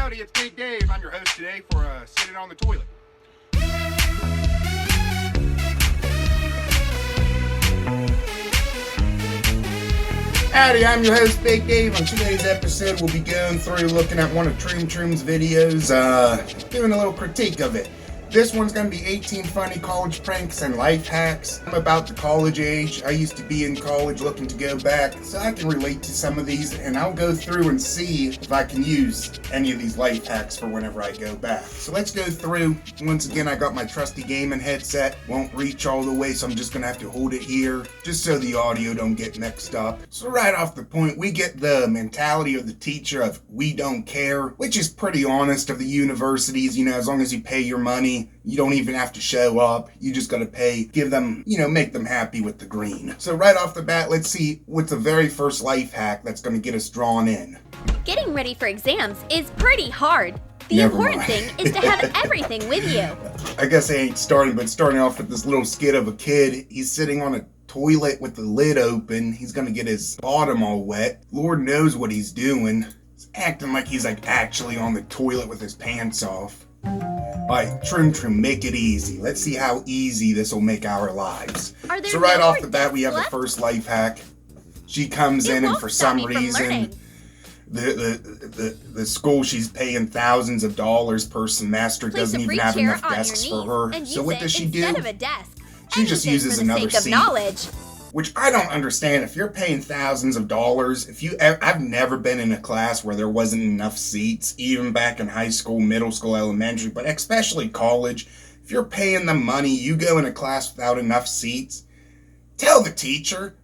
Howdy, it's Big Dave. I'm your host today for Sitting on the Toilet. Howdy, I'm your host, Big Dave. On today's episode, we'll be going through looking at one of TroomTroom's videos, doing a little critique of it. This one's going to be 18 funny college pranks and life hacks. I'm about the college age. I used to be in college looking to go back, so I can relate to some of these, and I'll go through and see if I can use any of these life hacks for whenever I go back. So let's go through. Once again, I got my trusty gaming headset. Won't reach all the way, so I'm just going to have to hold it here, just so the audio don't get mixed up. So right off the point, we get the mentality of the teacher of we don't care, which is pretty honest of the universities. You know, as long as you pay your money, you don't even have to show up. You just gotta pay, give them, make them happy with the green. So right off the bat, let's see what's the very first life hack that's gonna get us drawn in. Getting ready for exams is pretty hard. The important thing is to have everything with you. I guess I ain't starting off with this little skit of a kid. He's sitting on a toilet with the lid open. He's gonna get his bottom all wet. Lord knows what he's doing. He's acting like he's actually on the toilet with his pants off. Alright, TroomTroom, make it easy. Let's see how easy this will make our lives. So right off the bat, we have the first life hack. She comes in and for some reason, the school she's paying thousands of dollars per semester doesn't even have enough desks for her. So what does she do? She just uses another seat. Which I don't understand. If you're paying thousands of dollars, I've never been in a class where there wasn't enough seats, even back in high school, middle school, elementary, but especially college. If you're paying them money, you go in a class without enough seats, tell the teacher.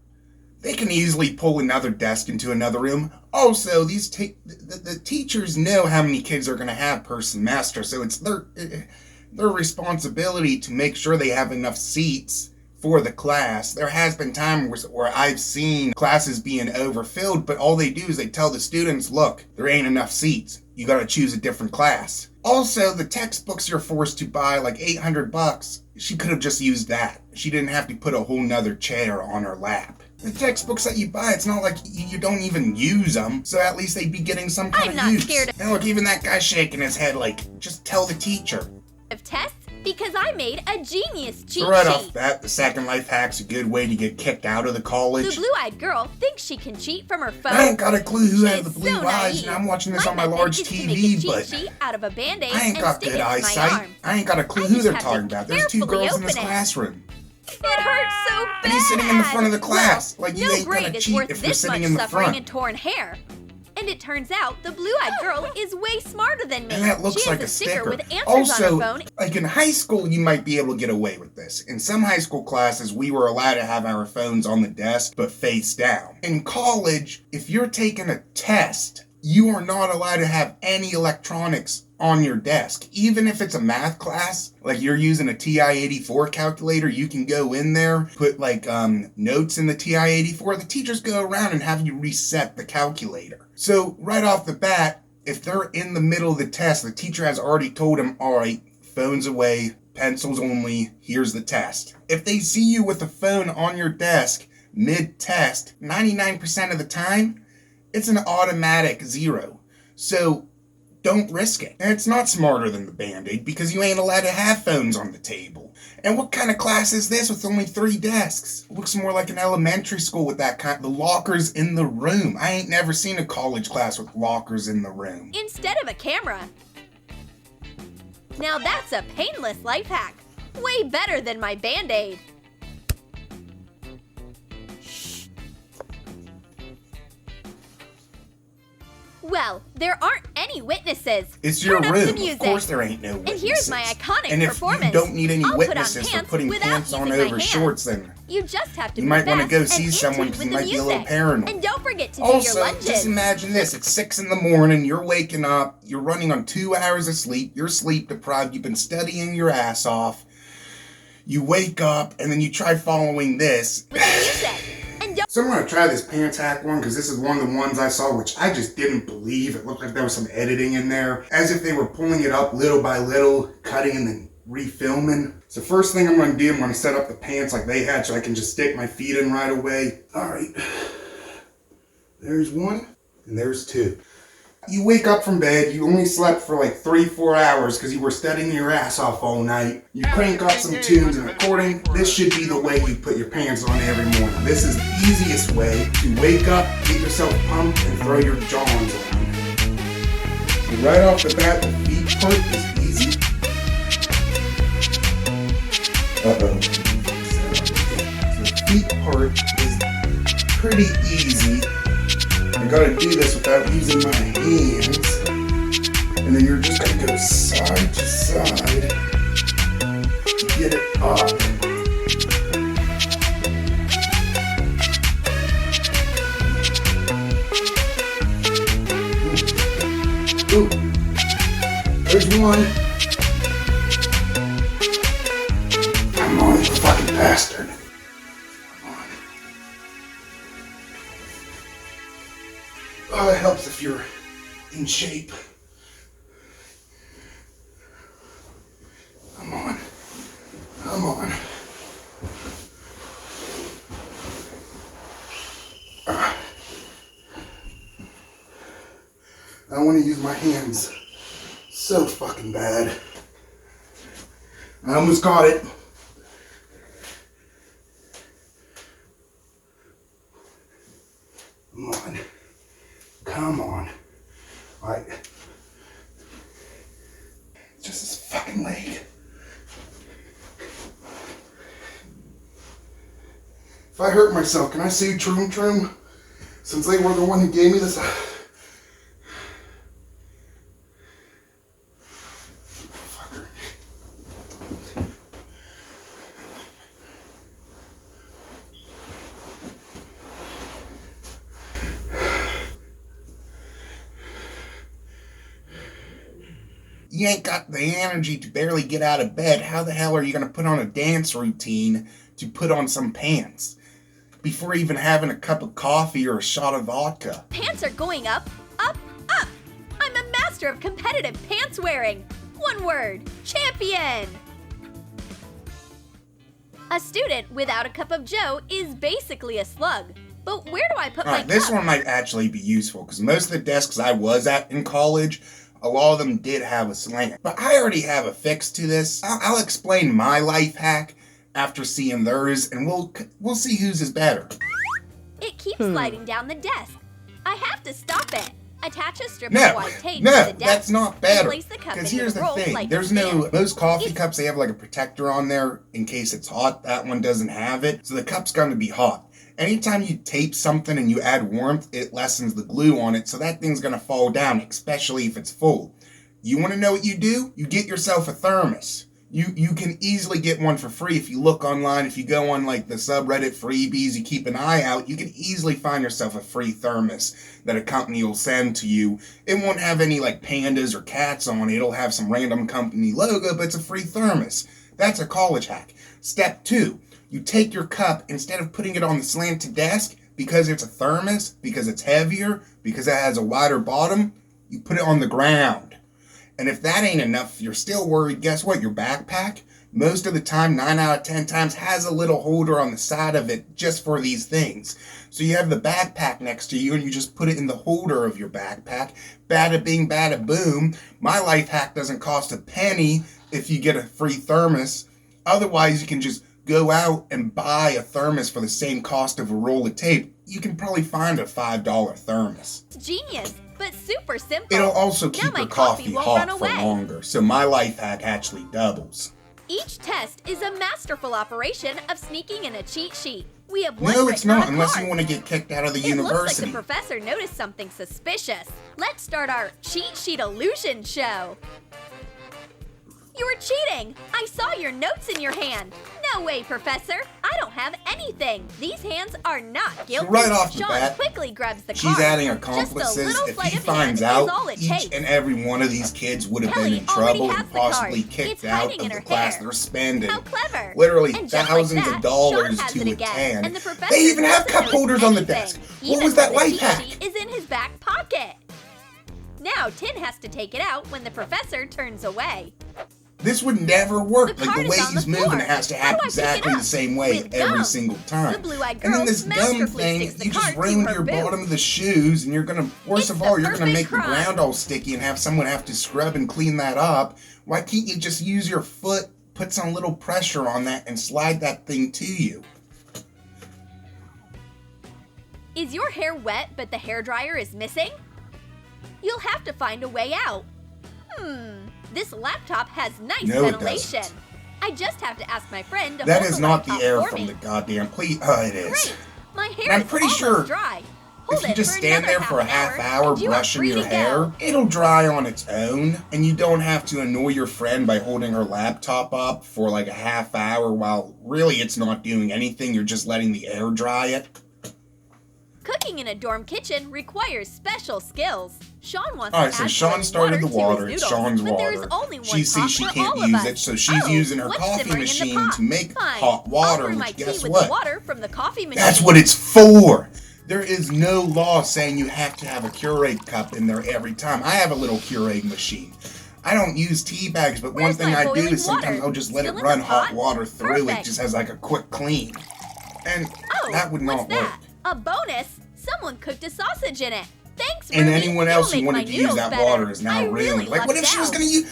They can easily pull another desk into another room. Also, the teachers know how many kids they're going to have per semester, so it's their responsibility to make sure they have enough seats for the class. There has been times where I've seen classes being overfilled, but all they do is they tell the students, look, there ain't enough seats. You gotta choose a different class. Also, the textbooks you're forced to buy, like $800, she could have just used that. She didn't have to put a whole nother chair on her lap. The textbooks that you buy, it's not like you don't even use them, so at least they'd be getting some kind of use. And look, even that guy's shaking his head like, just tell the teacher. Of tests? Because I made a genius cheat sheet. Right off the bat, the second life hack's a good way to get kicked out of the college. The blue-eyed girl thinks she can cheat from her phone. I ain't got a clue who has the blue eyes, and I'm watching this on my large TV, but I ain't got good eyesight. I ain't got a clue who they're talking about. There's two girls in this classroom. It hurts so bad. And he's sitting in the front of the class. Like, you ain't gonna cheat if you're sitting in the front. And torn hair. And it turns out the blue-eyed girl is way smarter than me. And that looks like a sticker. With answers also, on her phone. Like in high school, you might be able to get away with this. In some high school classes, we were allowed to have our phones on the desk, but face down. In college, if you're taking a test, you are not allowed to have any electronics on your desk. Even if it's a math class, like you're using a TI-84 calculator, you can go in there, put like notes in the TI-84. The teachers go around and have you reset the calculator. So right off the bat, if they're in the middle of the test, the teacher has already told them, all right, phones away, pencils only, here's the test. If they see you with a phone on your desk mid-test, 99% of the time, it's an automatic 0. So don't risk it. And it's not smarter than the Band-Aid because you ain't allowed to have phones on the table. And what kind of class is this with only 3 desks? It looks more like an elementary school with that kind. The lockers in the room. I ain't never seen a college class with lockers in the room. Instead of a camera. Now that's a painless life hack. Way better than my Band-Aid. Well, there aren't any witnesses. It's your room. Of course there ain't no witnesses. And here's my iconic and if performance. You don't need any witnesses for putting pants on over shorts, then you just have to you might want to go see someone because you might be a little paranoid. And don't forget to do your lunges. Also, just imagine this. It's 6 in the morning. You're waking up. You're running on 2 hours of sleep. You're sleep deprived. You've been studying your ass off. You wake up and then you try following this. With the music. So I'm going to try this pants hack one because this is one of the ones I saw which I just didn't believe. It looked like there was some editing in there. As if they were pulling it up little by little, cutting and then refilming. So first thing I'm going to do, I'm going to set up the pants like they had so I can just stick my feet in right away. Alright. There's one and there's two. You wake up from bed, you only slept for like 3-4 hours because you were studying your ass off all night. You crank up some tunes and recording. This should be the way you put your pants on every morning. This is the easiest way to wake up, get yourself pumped, and throw your johns on. And right off the bat, the feet part is easy. Uh-oh. So the feet part is pretty easy. I gotta do this without using my hands. And then you're just gonna go side to side to get it up. Ooh. There's one. Come on, you fucking bastard. Oh, it helps if you're in shape. Come on. Come on. I want to use my hands so fucking bad. I almost got it. Come on. Come on. Alright. Just this fucking leg. If I hurt myself, can I sue TroomTroom? Since they were the one who gave me this. Fucker. You ain't got the energy to barely get out of bed. How the hell are you going to put on a dance routine to put on some pants before even having a cup of coffee or a shot of vodka? Pants are going up, up, up. I'm a master of competitive pants wearing. One word, champion. A student without a cup of joe is basically a slug. But where do I put my cup? This one might actually be useful because most of the desks I was at in college, a lot of them did have a slant. But I already have a fix to this. I'll explain my life hack after seeing theirs, and we'll see whose is better. It keeps sliding down the desk. I have to stop it. Attach a strip of white tape to the desk. No, that's not better. Place the cup Because in here's the the roll thing. like There's those coffee cups, they have like a protector on there in case it's hot. That one doesn't have it. So the cup's going to be hot. Anytime you tape something and you add warmth, it lessens the glue on it. So that thing's going to fall down, especially if it's full. You want to know what you do? You get yourself a thermos. You can easily get one for free if you look online. If you go on like the subreddit freebies, you keep an eye out, you can easily find yourself a free thermos that a company will send to you. It won't have any like pandas or cats on it. It'll have some random company logo, but it's a free thermos. That's a college hack. Step 2, you take your cup, instead of putting it on the slanted desk, because it's a thermos, because it's heavier, because it has a wider bottom, you put it on the ground. And if that ain't enough, if you're still worried, guess what? Your backpack, most of the time, 9 out of 10 times, has a little holder on the side of it just for these things. So you have the backpack next to you and you just put it in the holder of your backpack. Bada bing, bada boom. My life hack doesn't cost a penny if you get a free thermos. Otherwise, you can just go out and buy a thermos for the same cost of a roll of tape. You can probably find a $5 thermos. Genius, but super simple. It'll also keep your coffee hot for away. longer, so my life hack actually doubles. Each test is a masterful operation of sneaking in a cheat sheet. We have No, it's not, unless card. you want to get kicked out of the It university. looks like the professor noticed something suspicious. Let's start our cheat sheet illusion show. You were cheating! I saw your notes in your hand. No way, Professor. I don't have anything. These hands are not guilty. So right off the Sean bat, quickly grabs the she's card. adding Just a accomplices. little If sleight he of finds hand is out, all it each takes. and every one of these kids would have Kelly been in already trouble has and the card. possibly It's kicked out hiding of in the her class hair. they're spending How clever. literally And just thousands like of that, dollars Sean has to it again. attend. And the professor They even have doesn't cup notice holders on the anything, desk. What even was that though life the cheat hack? sheet is in his back pocket. Now Tin has to take it out when the professor turns away. This would never work. The Like, card the way is on he's the moving, floor. it has to How do happen I pick it exactly up? the same way With every gum. single time. The blue-eyed And girl then this gum masterfully thing, sticks the you just card to ruined her your boot. bottom of the shoes, and you're gonna, worst It's of the all, you're gonna perfect make the crime. ground all sticky and have someone have to scrub and clean that up. Why can't you just use your foot, put some little pressure on that, and slide that thing to you? Is your hair wet but the hairdryer is missing? You'll have to find a way out. This laptop has nice No, it ventilation. doesn't. I just have to ask my friend to That hold is the not the laptop air for from me. the goddamn please. It is. Great! My hair I'm is pretty almost sure dry. Hold If you it just for stand another there for a half hour and you are brushing free your to hair, go. it'll dry on its own, and you don't have to annoy your friend by holding her laptop up for like a half hour while really it's not doing anything, you're just letting the air dry it. Cooking in a dorm kitchen requires special skills. Sean wants Alright, to so add Sean boiling started the to his water, it's noodles, Sean's but there is water. only one She sees pot she for can't all of use us. it, so she's using her what's coffee simmering in the machine pot? to make Fine. hot I'll water, brew my which tea guess with what? the water from the coffee machine. That's what it's for! There is no law saying you have to have a Keurig cup in there every time. I have a little Keurig machine. I don't use tea bags, but one Where's thing my I do boiling is sometimes water? I'll just let Still it in run the hot pot? water through it Perfect. just as like a quick clean. And Oh, that would what's not work. that? A bonus? Someone cooked a sausage in it. Thanks, And Ruby. anyone You'll else who make wanted my to use noodles that better. water is now I ruined. really Like, what if lucked she was out. going to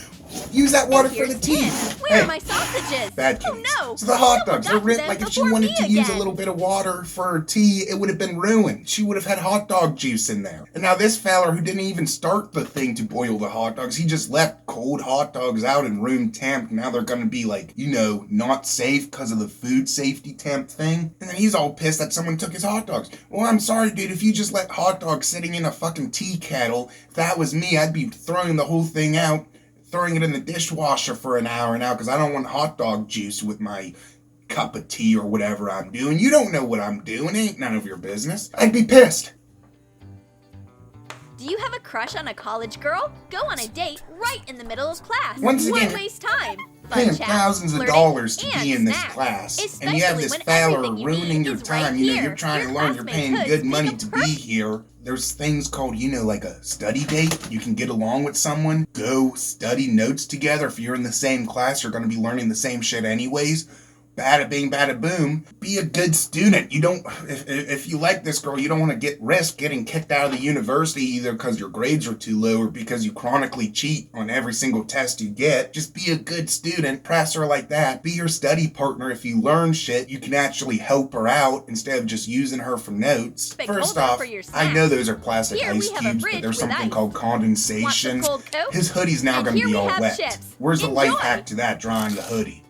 use that water And for the here's tea? 10. Where are my sausages? Bad Oh case. no! So the hot Someone dogs, got they're to ripped. them Like if she before wanted me to use a again. little bit of water for her tea, it would have been ruined. She would have had hot dog juice in there. And now this fella who didn't even start the thing to boil the hot dogs, he just left cold hot dogs out in room temp. Now they're going to be like, not safe because of the food safety temp thing. And then he's all pissed that someone took his hot dogs. Well, I'm sorry, dude. If you just let hot dogs sitting in a fucking tea kettle, if that was me, I'd be throwing the whole thing out, throwing it in the dishwasher for an hour now because I don't want hot dog juice with my cup of tea or whatever I'm doing. You don't know what I'm doing. It ain't none of your business. I'd be pissed. Do you have a crush on a college girl? Go on a date right in the middle of class. Once Why again, waste time? Paying Fun chat, thousands of flirting, dollars to and be in this snacks. class, and you have Especially this when fella everything you ruining need your is time. right You're here. trying Your to learn. You're classmates paying could good speak money a to per- be here. There's things called, like a study date. You can get along with someone, go study notes together. If you're in the same class, you're going to be learning the same shit anyways. Bada bing, bada boom. Be a good student. You don't, if you like this girl, you don't want to risk getting kicked out of the university either because your grades are too low or because you chronically cheat on every single test you get. Just be a good student. Press her like that. Be your study partner. If you learn shit, you can actually help her out instead of just using her for notes. Big First holder off, for your I snacks. know those are plastic Here ice we have a cubes, but fridge there's with something ice. called condensation. Want some cold Coke? His hoodie's now And going to here be we all have wet. chips. Where's the Enjoy. life hack to that, drying the hoodie?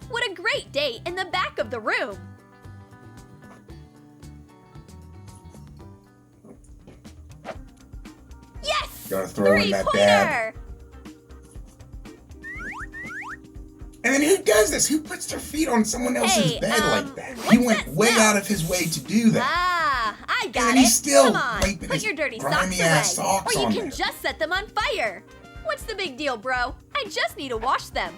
What a great date in the back of the room. Yes! Gotta throw in that dab. And then who does this? Who puts their feet on someone else's Hey, bed like that? what's He went that way smell? out of his way to do that. Ah, I got And it. he's still Come on, wiping put his your dirty grimy socks ass away. socks Or you on can there. just set them on fire. What's the big deal, bro? I just need to wash them.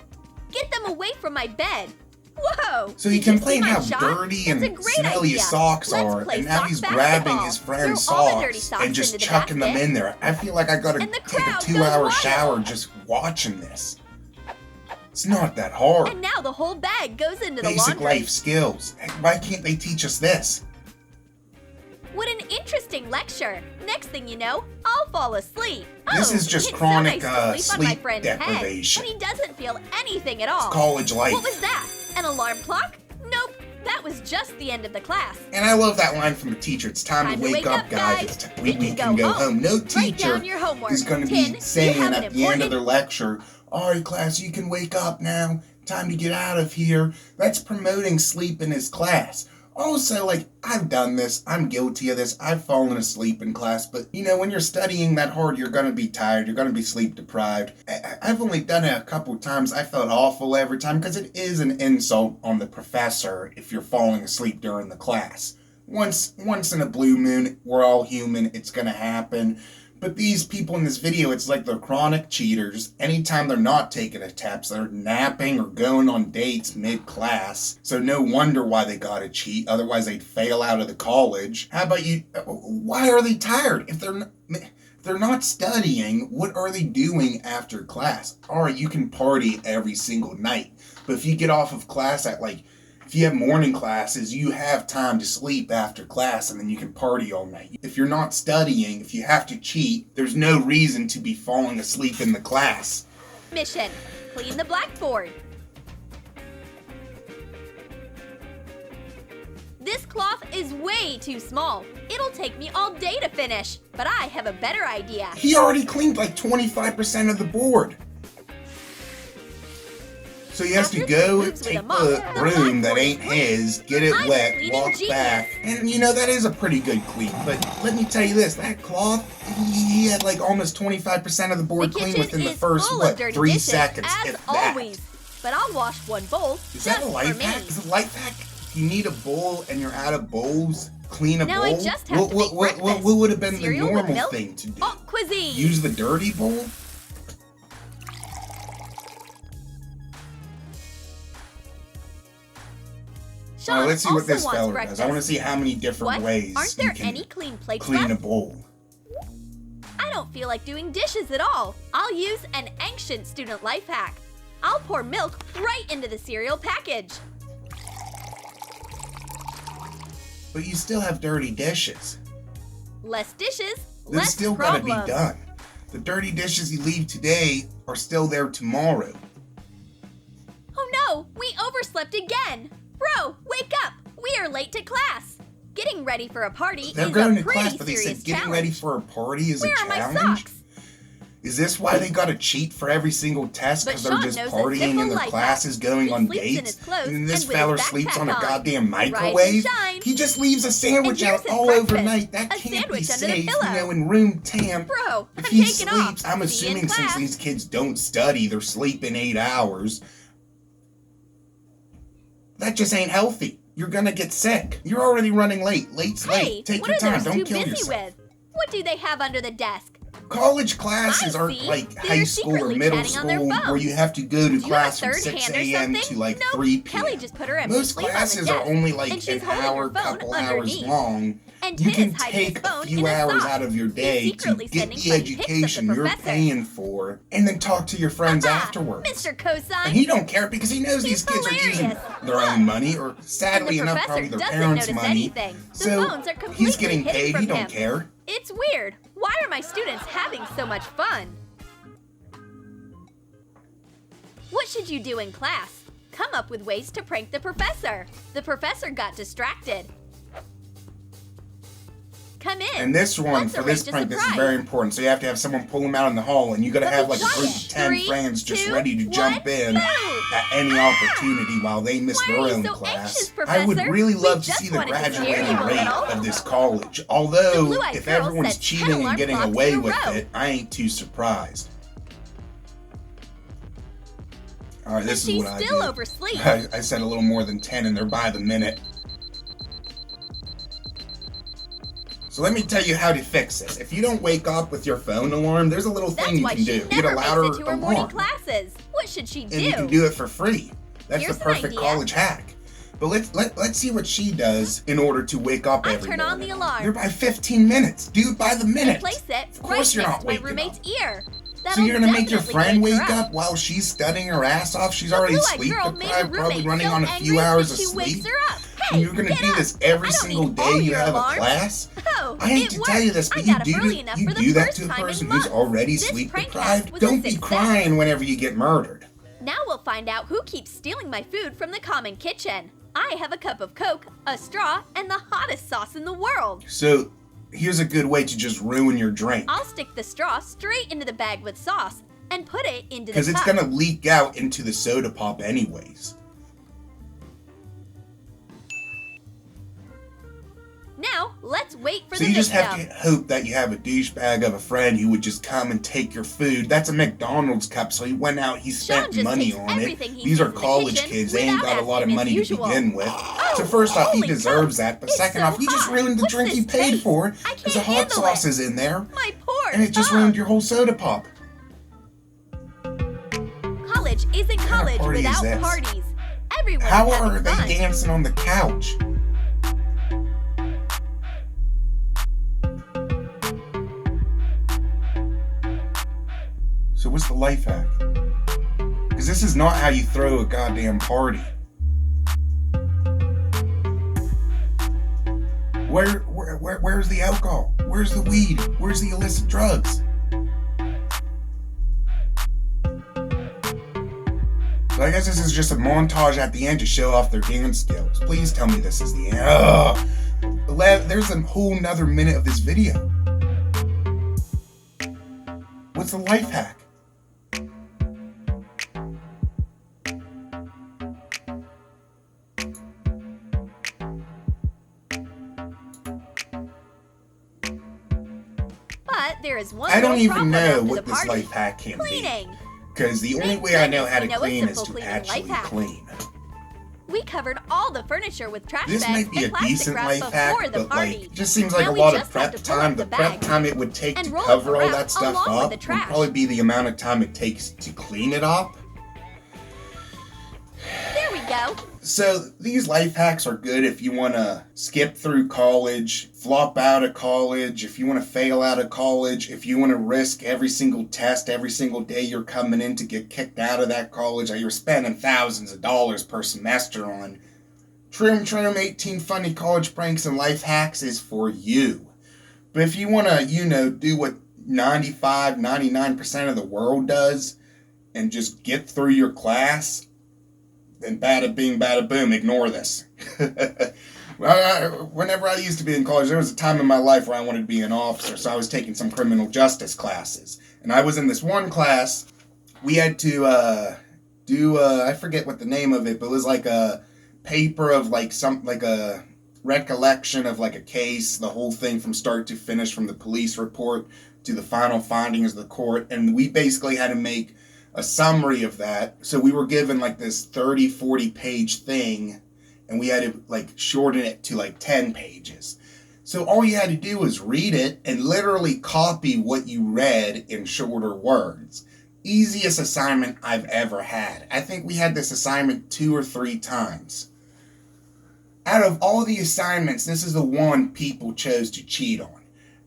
Get them away from my bed. Whoa! So he did you see complained my how shot? dirty That's and a great smelly idea. his socks Let's are, play and now sock he's grabbing basketball. his friend's Throw all the dirty socks socks and just into the chucking them basket. in there. I feel like I gotta And the take a crowd 2-hour goes shower wild. just watching this. It's not that hard. And now the whole bag goes into the Basic laundry. life skills. Heck, why can't they teach us this? What an interesting lecture. Next thing you know, I'll fall asleep. This Oh, is just it's chronic, so nice to sleep on my sleep friend's deprivation. Head, and he doesn't feel anything at all. College life. What was that? An alarm clock? Nope. That was just the end of the class. And I love that line from the teacher. It's time to wake up, guys. We can go home. No Write teacher down your homework. is going to 10, be saying you have at an the end of important- their lecture, all right, class, you can wake up now. Time to get out of here. That's promoting sleep in his class. Also, I've done this. I'm guilty of this. I've fallen asleep in class. But, when you're studying that hard, you're going to be tired. You're going to be sleep deprived. I've only done it a couple times. I felt awful every time because it is an insult on the professor if you're falling asleep during the class. Once in a blue moon, we're all human. It's going to happen. But these people in this video, it's like they're chronic cheaters. Anytime they're not taking a test, they're napping or going on dates mid-class. So no wonder why they gotta cheat, otherwise they'd fail out of the college. How about you? Why are they tired? If they're not studying, what are they doing after class? Alright, you can party every single night. But if you get off of class at if you have morning classes, you have time to sleep after class and then you can party all night. If you're not studying, if you have to cheat, there's no reason to be falling asleep in the class. Mission: clean the blackboard. This cloth is way too small. It'll take me all day to finish, but I have a better idea. He already cleaned like 25% of the board. So he has to go take the broom that ain't his, get it wet, walk back, and that is a pretty good clean. But let me tell you this, that cloth, he had like almost 25% of the board clean within the first, 3 seconds, as always. But I'll wash one bowl. Is that a life hack? Is it a life hack? You need a bowl and you're out of bowls, clean a bowl? I just have to make breakfast. What would have been Cereal the normal with milk? thing to do? Haute cuisine. Use the dirty bowl? Sean Alright, let's see what this also fella wants does. I want to see how many different ways Aren't you there can any clean plates clean a left? bowl. I don't feel like doing dishes at all. I'll use an ancient student life hack. I'll pour milk right into the cereal package. But you still have dirty dishes. Less dishes, They're less still problems. gotta be done. The dirty dishes you leave today are still there tomorrow. Oh no, we overslept again. Bro, wake up. We are late to class. Getting ready for a party They're is going a to pretty class, but they serious said getting challenge. ready for a party is Where a are my challenge? socks? Is this why they gotta cheat for every single test? But Because they're Sean just knows a partying simple in their life classes, hack. going He on sleeps in dates? his clothes And this and with feller his sleeps on a backpack on. goddamn Rise and microwave? shine. He just leaves a sandwich And here's out his all breakfast. overnight. That A can't be sandwich under the safe. pillow. In room temp. Bro, If I'm he taking off. sleeps, I'm See you in assuming since class. these kids don't study, they're sleeping 8 hours. That just ain't healthy. You're gonna get sick. You're already running late. Late's Hey, late. Take what your are time. those Don't too kill busy yourself. with? What do they have under the desk? College classes I aren't see. like They're high school or secretly middle chatting on their school where phones. you have to go to Do you have a class from third 6 hand or a.m. something? to like Nope. 3 p.m. Kelly just put her in Most sleep on the classes are desk, only and like she's an holding hour, her phone couple hours underneath. long. And You Tim can is hiding take his a phone few in a hours sock. out of your day He's to secretly get sending the funny pics of the education you're professor. paying for and then talk to your friends Haha, afterwards. Mr. Cosine. And he don't care because he knows He's these kids are using hilarious. their own money, or sadly And the enough, professor probably their doesn't parents' notice money. anything. The So phones are completely he's getting hidden paid. from He don't him. care. It's weird. Why are my students having so much fun? What should you do in class? Come up with ways to prank the professor. The professor got distracted. Come in. And this one, Let's for this arrange a prank, this is surprise. very important. So you have to have someone pull them out in the hall, and you gotta have like a group of 10 3, friends just 2, ready to jump 1, in move. at any opportunity while they miss Why their are you own so class. anxious, I would Professor? really We love to just see the wanted to scare you graduating a rate little. of this college. Although, The blue-eyed if girl everyone's set 10 cheating and alarm getting clocks away in a with row. it, I ain't too surprised. Alright, this is She's what I still do. oversleep. I said a little more than 10 and they're by the minute. So let me tell you how to fix this. If you don't wake up with your phone alarm, there's a little That's thing you why can she do. Get never a louder makes it to her morning alarm. classes. What should she do? And you can do it for free. That's Here's the an perfect idea. college hack. But let's see what she does in order to wake up I every turn on morning. the alarm. You're by 15 minutes. Do it by the minute. And place it Of right course you're next not to my waking roommate's up. ear. So That'll you're gonna make your definitely friend wake wake her up while she's studying her ass off? She's already blue-eyed sleep girl made her deprived, probably roommate running so on a angry few hours that of she sleep. wakes her up. Hey, And you're gonna get do up. this every I don't single need all day you your have alarms. a class? Oh, I hate it to worked. tell you this, but I you got up do early enough you for the do that first to a time in person who's months. already This sleep prank deprived. test was a Don't be success. crying whenever you get murdered. Now we'll find out who keeps stealing my food from the common kitchen. I have a cup of Coke, a straw, and the hottest sauce in the world. So here's a good way to just ruin your drink. I'll stick the straw straight into the bag with sauce and put it into the Because it's cup. gonna leak out into the soda pop anyways. Now, let's wait for So the you just victim. have to hope that you have a douchebag of a friend who would just come and take your food. That's a McDonald's cup, so he went out, he spent just money takes on it. everything he These sees are in the college kitchen kids, they ain't without got a lot of asking as money to usual. begin with. Oh, So first off, he holy deserves Coke. that, but It's second so off, he just hot. ruined the What's drink he this paid taste? for. I Because can't the hot handle sauce it. is in there. My poor Martin, And it just stop. ruined your whole soda pop. College isn't college party is without this? parties. Everyone's How having are they fun. dancing on the couch? So what's the life hack? Because this is not how you throw a goddamn party. Where's the alcohol? Where's the weed? Where's the illicit drugs? So I guess this is just a montage at the end to show off their dance skills. Please tell me this is the end. Ugh. There's a whole nother minute of this video. What's the life hack? But there is one I don't little even problem know after what the this party. life hack can be. Cleaning. Because the only Thank way I know how to goodness we know a clean is simple to cleaning actually life hack. clean. We covered all the furniture with trash This bags might be a and plastic decent wrap life hack, before the but party. like, it just seems like Now a we lot of just have prep to pull time. up The the prep bag time it would take and to roll cover it all around that stuff along with up the would trash. probably be the amount of time it takes to clean it up. There we go. So these life hacks are good if you want to skip through college, flop out of college, if you want to fail out of college, if you want to risk every single test, every single day you're coming in to get kicked out of that college that you're spending thousands of dollars per semester on. TroomTroom 18 funny college pranks and life hacks is for you. But if you want to, do what 95, 99% of the world does and just get through your class, then bada bing, bada boom, ignore this. Whenever I used to be in college, there was a time in my life where I wanted to be an officer, so I was taking some criminal justice classes. And I was in this one class, we had to do, I forget what the name of it, but it was like a paper of like a recollection of like a case, the whole thing from start to finish, from the police report to the final findings of the court. And we basically had to make a summary of that. So we were given like this 30, 40 page thing, and we had to like shorten it to like 10 pages. So all you had to do was read it and literally copy what you read in shorter words. Easiest assignment I've ever had. I think we had this assignment 2 or 3 times. Out of all the assignments, this is the one people chose to cheat on.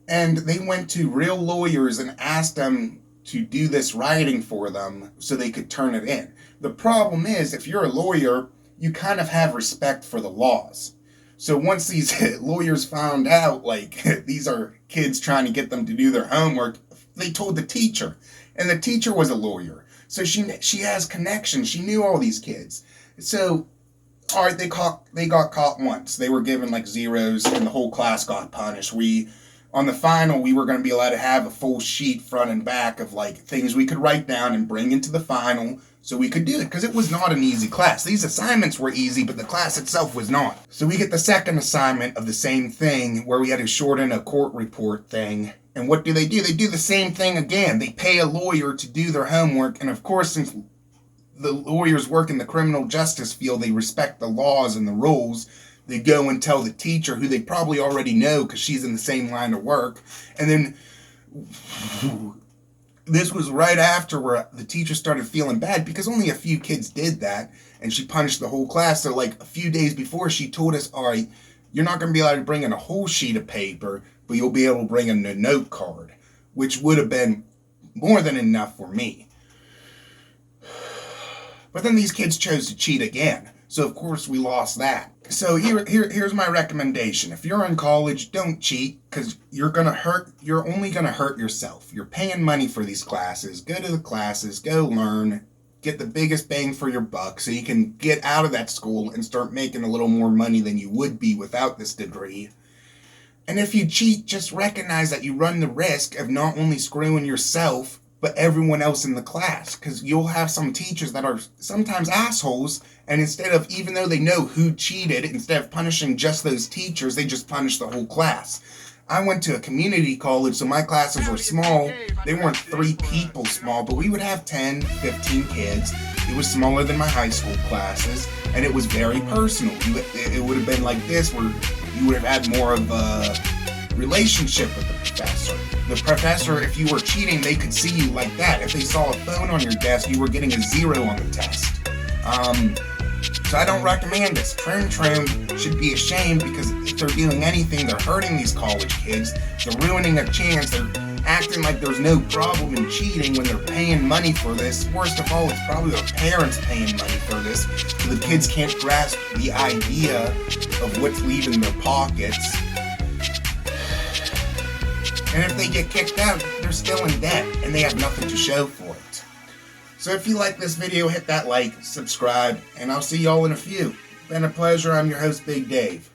And they went to real lawyers and asked them to do this writing for them so they could turn it in. The problem is, if you're a lawyer, you kind of have respect for the laws. So once these lawyers found out, like, these are kids trying to get them to do their homework, they told the teacher. And the teacher was a lawyer. So she has connections. She knew all these kids. So, all right, they got caught once. They were given, like, zeros, and the whole class got punished. On the final, we were going to be allowed to have a full sheet front and back of like things we could write down and bring into the final so we could do it, because it was not an easy class. These assignments were easy, but the class itself was not. So we get the second assignment of the same thing where we had to shorten a court report thing. And what do? They do the same thing again. They pay a lawyer to do their homework. And of course, since the lawyers work in the criminal justice field, they respect the laws and the rules. They go and tell the teacher, who they probably already know because she's in the same line of work. And then this was right after where the teacher started feeling bad because only a few kids did that. And she punished the whole class. So like a few days before, she told us, all right, you're not going to be allowed to bring in a whole sheet of paper, but you'll be able to bring in a note card, which would have been more than enough for me. But then these kids chose to cheat again. So of course we lost that. So here's my recommendation. If you're in college, don't cheat, because you're only gonna hurt yourself. You're paying money for these classes. Go to the classes, go learn, get the biggest bang for your buck so you can get out of that school and start making a little more money than you would be without this degree. And if you cheat, just recognize that you run the risk of not only screwing yourself, but everyone else in the class, because you'll have some teachers that are sometimes assholes, and even though they know who cheated, instead of punishing just those teachers, they just punish the whole class. I went to a community college, so my classes were small. They weren't 3 people small, but we would have 10, 15 kids. It was smaller than my high school classes, and it was very personal. It would have been like this, where you would have had more of relationship with the professor. The professor, if you were cheating, they could see you like that. If they saw a phone on your desk, you were getting a 0 on the test. So I don't recommend this. TroomTroom should be ashamed, because if they're doing anything, they're hurting these college kids. They're ruining a chance. They're acting like there's no problem in cheating when they're paying money for this. Worst of all, it's probably their parents paying money for this, so the kids can't grasp the idea of what's leaving their pockets. And if they get kicked out, they're still in debt, and they have nothing to show for it. So if you like this video, hit that like, subscribe, and I'll see y'all in a few. Been a pleasure. I'm your host, Big Dave.